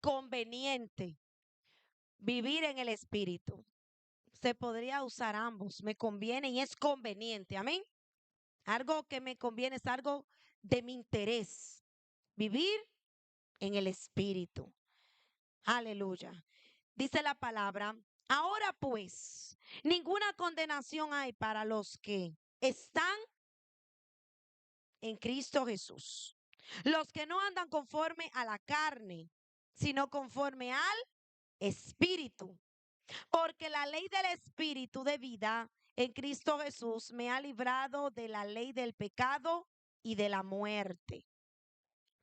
conveniente vivir en el Espíritu. Se podría usar ambos, me conviene y es conveniente, amén. Algo que me conviene es algo de mi interés, vivir en el Espíritu. Aleluya. Dice la palabra, ahora pues, ninguna condenación hay para los que están en Cristo Jesús. Los que no andan conforme a la carne, sino conforme al Espíritu. Porque la ley del Espíritu de vida en Cristo Jesús me ha librado de la ley del pecado y de la muerte.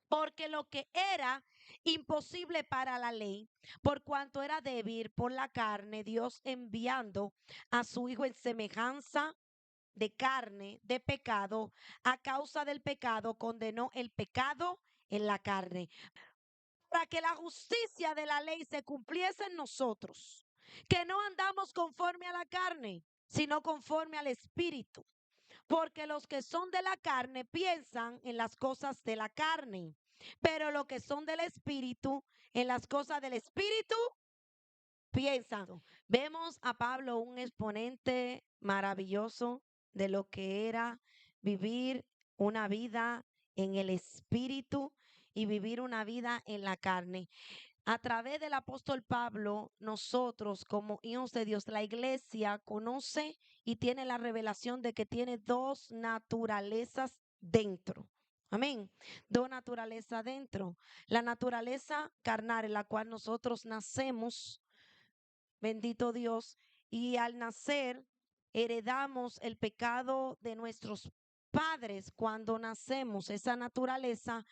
Porque lo que era imposible para la ley, por cuanto era débil por la carne, Dios enviando a su Hijo en semejanza de carne, de pecado, a causa del pecado, condenó el pecado en la carne, para que la justicia de la ley se cumpliese en nosotros, que no andamos conforme a la carne, sino conforme al Espíritu. Porque los que son de la carne piensan en las cosas de la carne, pero los que son del Espíritu, en las cosas del Espíritu, piensan. Vemos a Pablo, un exponente maravilloso de lo que era vivir una vida en el Espíritu y vivir una vida en la carne. A través del apóstol Pablo, nosotros como hijos de Dios, la iglesia conoce y tiene la revelación de que tiene dos naturalezas dentro. Amén. Dos naturalezas dentro. La naturaleza carnal en la cual nosotros nacemos, bendito Dios, y al nacer heredamos el pecado de nuestros padres cuando nacemos, esa naturaleza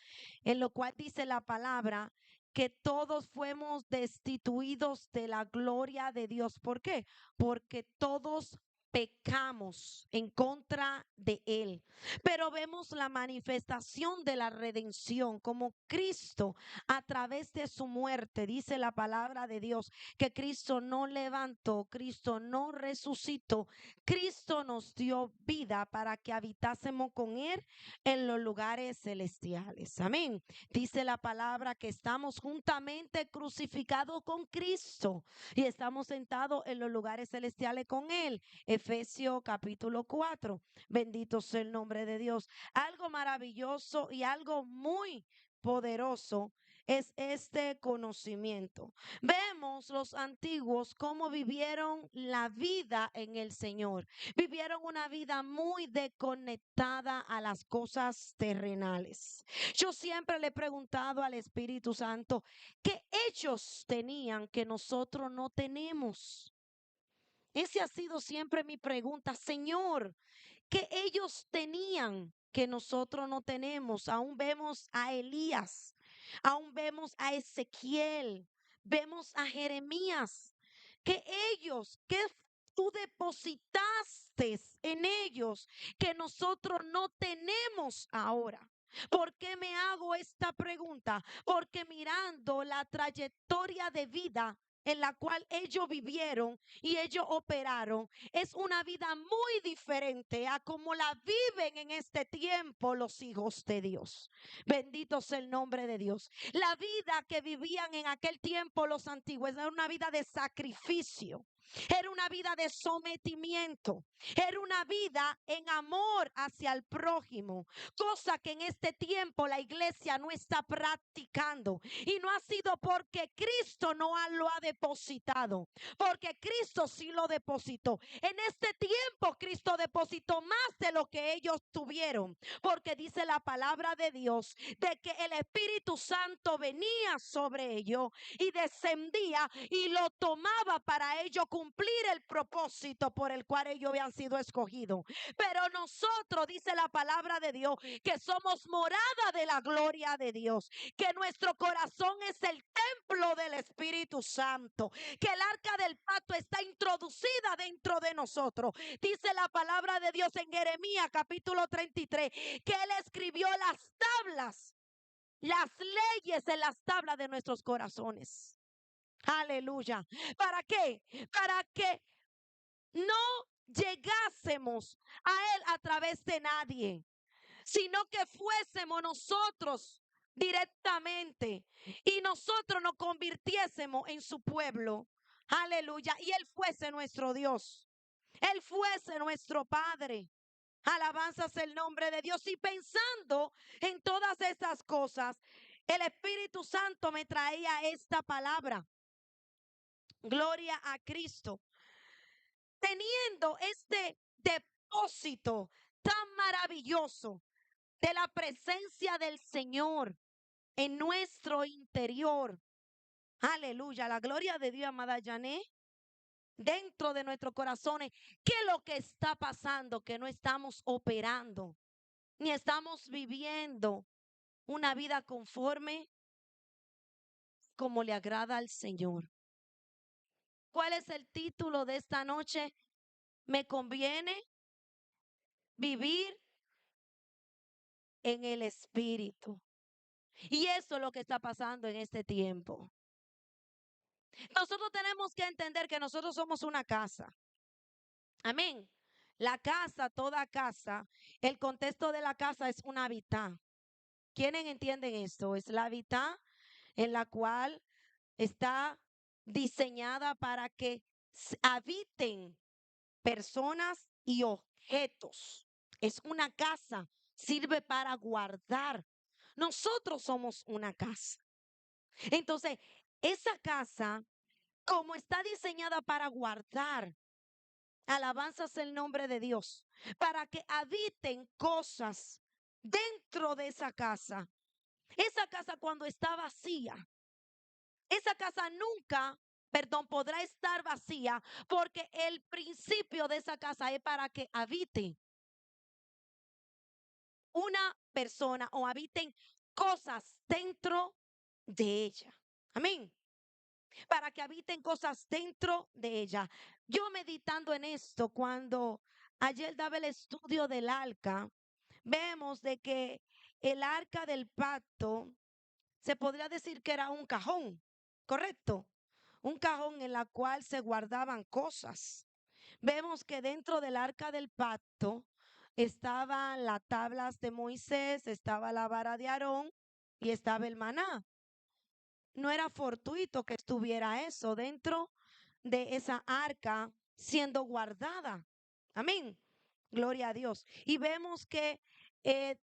en lo cual dice la palabra que todos fuimos destituidos de la gloria de Dios. ¿Por qué? Porque todos pecamos en contra de Él. Pero vemos la manifestación de la redención como Cristo a través de su muerte, dice la palabra de Dios, que Cristo no levantó, Cristo no resucitó, Cristo nos dio vida para que habitásemos con Él en los lugares celestiales. Amén. Dice la palabra que estamos juntamente crucificados con Cristo y estamos sentados en los lugares celestiales con Él. Efesios capítulo 4. Bendito sea el nombre de Dios. Algo maravilloso y algo muy poderoso es este conocimiento. Vemos los antiguos cómo vivieron la vida en el Señor. Vivieron una vida muy desconectada a las cosas terrenales. Yo siempre le he preguntado al Espíritu Santo, ¿qué ellos tenían que nosotros no tenemos? Esa ha sido siempre mi pregunta, Señor, ¿qué ellos tenían que nosotros no tenemos? Aún vemos a Elías, aún vemos a Ezequiel, vemos a Jeremías, que ellos, que tú depositaste en ellos, que nosotros no tenemos ahora. ¿Por qué me hago esta pregunta? Porque mirando la trayectoria de vida en la cual ellos vivieron y ellos operaron, es una vida muy diferente a como la viven en este tiempo los hijos de Dios. Bendito sea el nombre de Dios. La vida que vivían en aquel tiempo los antiguos era una vida de sacrificio. Era una vida de sometimiento. Era una vida en amor hacia el prójimo, cosa que en este tiempo la iglesia no está practicando. Y no ha sido porque Cristo no lo ha depositado, porque Cristo sí lo depositó. En este tiempo Cristo depositó más de lo que ellos tuvieron, porque dice la palabra de Dios de que el Espíritu Santo venía sobre ellos y descendía y lo tomaba para ellos cumplir el propósito por el cual ellos habían sido escogidos. Pero nosotros, dice la palabra de Dios, que somos morada de la gloria de Dios, que nuestro corazón es el templo del Espíritu Santo, que el arca del pacto está introducida dentro de nosotros. Dice la palabra de Dios en Jeremías capítulo 33, que Él escribió las leyes en las tablas de nuestros corazones. Aleluya. ¿Para qué? Para que no llegásemos a Él a través de nadie, sino que fuésemos nosotros directamente y nosotros nos convirtiésemos en su pueblo. Aleluya. Y Él fuese nuestro Dios. Él fuese nuestro Padre. Alabanzas el nombre de Dios. Y pensando en todas estas cosas, el Espíritu Santo me traía esta palabra. Gloria a Cristo. Teniendo este depósito tan maravilloso de la presencia del Señor en nuestro interior. Aleluya, la gloria de Dios, amada Yané, dentro de nuestros corazones. ¿Qué es lo que está pasando? Que no estamos operando, ni estamos viviendo una vida conforme como le agrada al Señor. ¿Cuál es el título de esta noche? Me conviene vivir en el Espíritu. Y eso es lo que está pasando en este tiempo. Nosotros tenemos que entender que nosotros somos una casa. Amén. La casa, toda casa, el contexto de la casa es un hábitat. ¿Quiénes entienden esto? Es la hábitat en la cual está diseñada para que habiten personas y objetos. Es una casa, sirve para guardar. Nosotros somos una casa. Entonces, esa casa, como está diseñada para guardar, alabanzas el nombre de Dios, para que habiten cosas dentro de esa casa. Esa casa cuando está vacía, esa casa nunca, perdón, podrá estar vacía porque el principio de esa casa es para que habite una persona o habiten cosas dentro de ella. Amén. Para que habiten cosas dentro de ella. Yo meditando en esto, cuando ayer daba el estudio del arca, vemos de que el arca del pacto se podría decir que era un cajón, ¿correcto? Un cajón en la cual se guardaban cosas. Vemos que dentro del arca del pacto estaban las tablas de Moisés, estaba la vara de Aarón y estaba el maná. No era fortuito que estuviera eso dentro de esa arca siendo guardada. Amén. Gloria a Dios. Y vemos que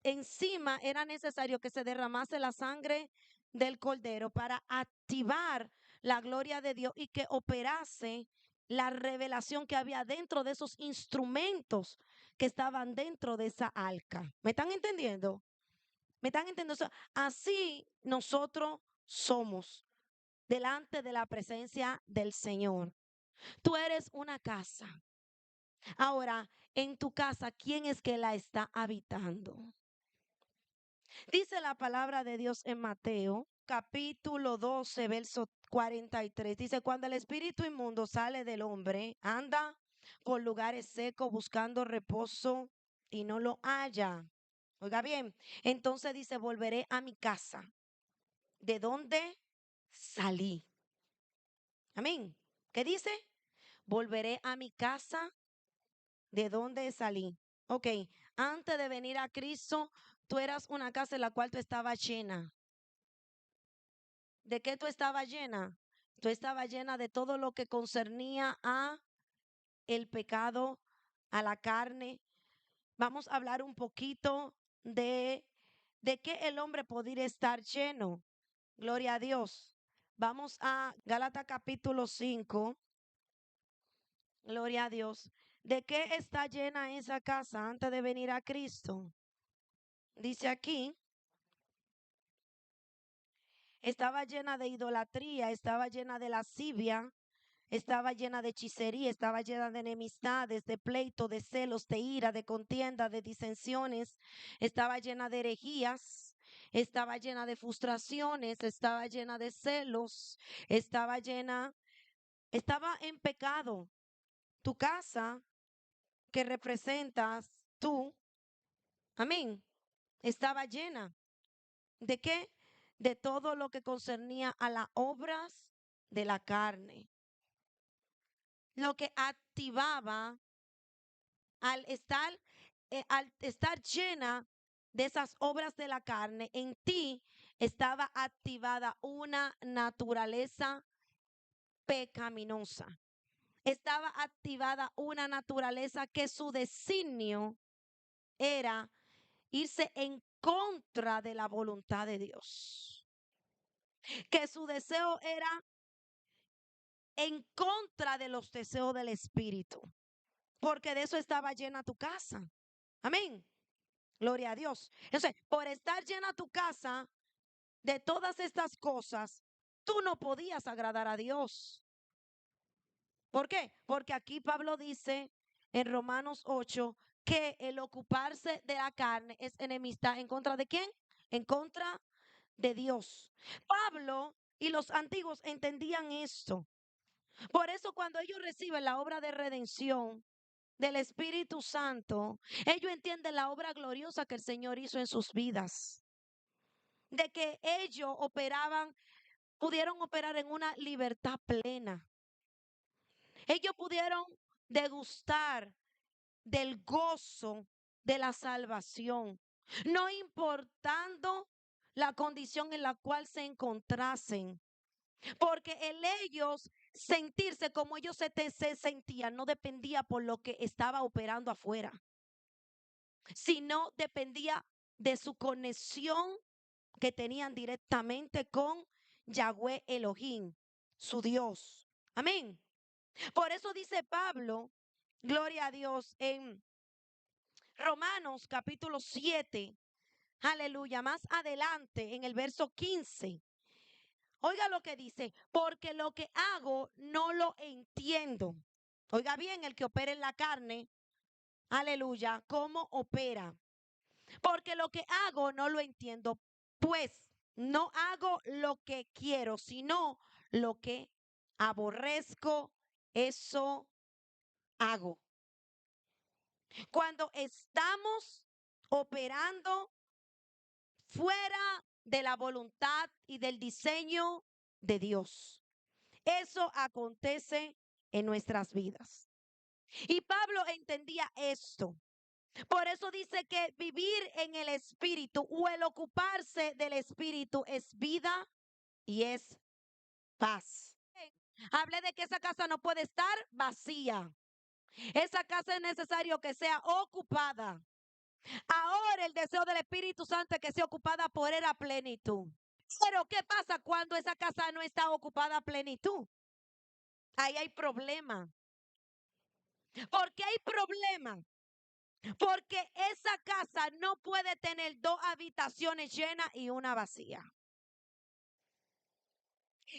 encima era necesario que se derramase la sangre del cordero para activar la gloria de Dios y que operase la revelación que había dentro de esos instrumentos que estaban dentro de esa arca. ¿Me están entendiendo? ¿Me están entendiendo? Así nosotros somos delante de la presencia del Señor. Tú eres una casa. Ahora, en tu casa, ¿quién es que la está habitando? Dice la palabra de Dios en Mateo, capítulo 12, verso 43. Dice, cuando el espíritu inmundo sale del hombre, anda por lugares secos buscando reposo y no lo halla. Oiga bien, entonces dice, volveré a mi casa, de donde salí. Amén. ¿Qué dice? Volveré a mi casa de donde salí. Ok, antes de venir a Cristo, tú eras una casa en la cual tú estabas llena. ¿De qué tú estabas llena? Tú estabas llena de todo lo que concernía a el pecado, a la carne. Vamos a hablar un poquito de qué el hombre podría estar lleno. Gloria a Dios. Vamos a Gálatas capítulo 5. Gloria a Dios. ¿De qué está llena esa casa antes de venir a Cristo? Dice aquí, estaba llena de idolatría, estaba llena de lascivia, estaba llena de hechicería, estaba llena de enemistades, de pleito, de celos, de ira, de contienda, de disensiones, estaba llena de herejías, estaba llena de frustraciones, estaba llena de celos, estaba en pecado. Tu casa que representas tú, amén, estaba llena. ¿De qué? De todo lo que concernía a las obras de la carne. Lo que activaba al estar llena de esas obras de la carne en ti, estaba activada una naturaleza pecaminosa. Estaba activada una naturaleza que su designio era irse en contra de la voluntad de Dios. Que su deseo era en contra de los deseos del Espíritu. Porque de eso estaba llena tu casa. Amén. Gloria a Dios. Entonces, por estar llena tu casa de todas estas cosas, tú no podías agradar a Dios. ¿Por qué? Porque aquí Pablo dice en Romanos 8 que el ocuparse de la carne es enemistad. ¿En contra de quién? En contra de Dios. Pablo y los antiguos entendían esto. Por eso cuando ellos reciben la obra de redención del Espíritu Santo, ellos entienden la obra gloriosa que el Señor hizo en sus vidas. De que ellos pudieron operar en una libertad plena. Ellos pudieron degustar del gozo de la salvación, no importando la condición en la cual se encontrasen. Porque el ellos sentirse como ellos se sentían no dependía por lo que estaba operando afuera, sino dependía de su conexión que tenían directamente con Yahweh Elohim, su Dios. Amén. Por eso dice Pablo, gloria a Dios, en Romanos capítulo 7, aleluya, más adelante en el verso 15. Oiga lo que dice, porque lo que hago no lo entiendo. Oiga bien, el que opera en la carne, aleluya, cómo opera. Porque lo que hago no lo entiendo, pues no hago lo que quiero, sino lo que aborrezco, eso hago. Cuando estamos operando fuera de la voluntad y del diseño de Dios, eso acontece en nuestras vidas. Y Pablo entendía esto. Por eso dice que vivir en el Espíritu o el ocuparse del Espíritu es vida y es paz. Hablé de que esa casa no puede estar vacía. Esa casa es necesario que sea ocupada. Ahora el deseo del Espíritu Santo es que sea ocupada por él a plenitud. Pero ¿qué pasa cuando esa casa no está ocupada a plenitud? Ahí hay problema. ¿Por qué hay problema? Porque esa casa no puede tener 2 habitaciones llenas y una vacía.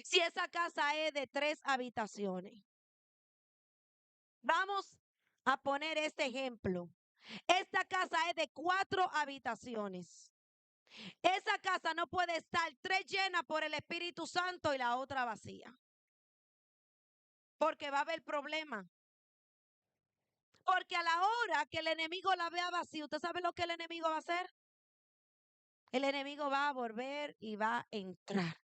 Si esa casa es de 3 habitaciones. Vamos a poner este ejemplo. Esta casa es de 4 habitaciones. Esa casa no puede estar 3 llenas por el Espíritu Santo y la otra vacía. Porque va a haber problema. Porque a la hora que el enemigo la vea vacía, ¿usted sabe lo que el enemigo va a hacer? El enemigo va a volver y va a entrar.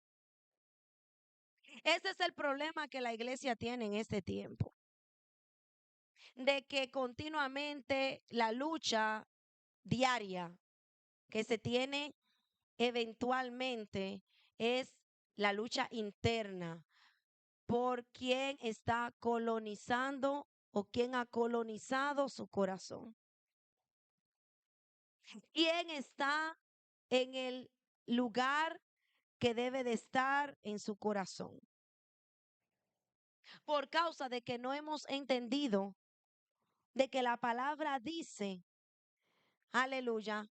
Ese es el problema que la iglesia tiene en este tiempo. De que continuamente la lucha diaria que se tiene eventualmente es la lucha interna por quién está colonizando o quién ha colonizado su corazón. ¿Quién está en el lugar que debe de estar en su corazón? Por causa de que no hemos entendido de que la palabra dice, aleluya,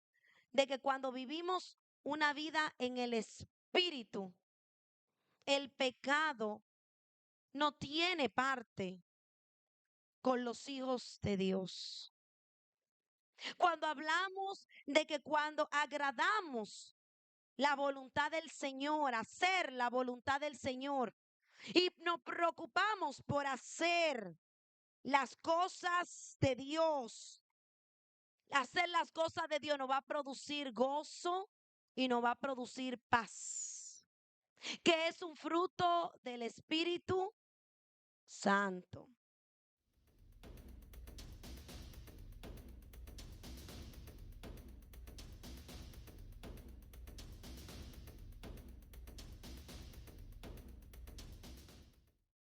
de que cuando vivimos una vida en el Espíritu, el pecado no tiene parte con los hijos de Dios. Cuando hablamos de que cuando agradamos la voluntad del Señor, hacer la voluntad del Señor, y nos preocupamos por hacer las cosas de Dios, hacer las cosas de Dios nos va a producir gozo y nos va a producir paz, que es un fruto del Espíritu Santo.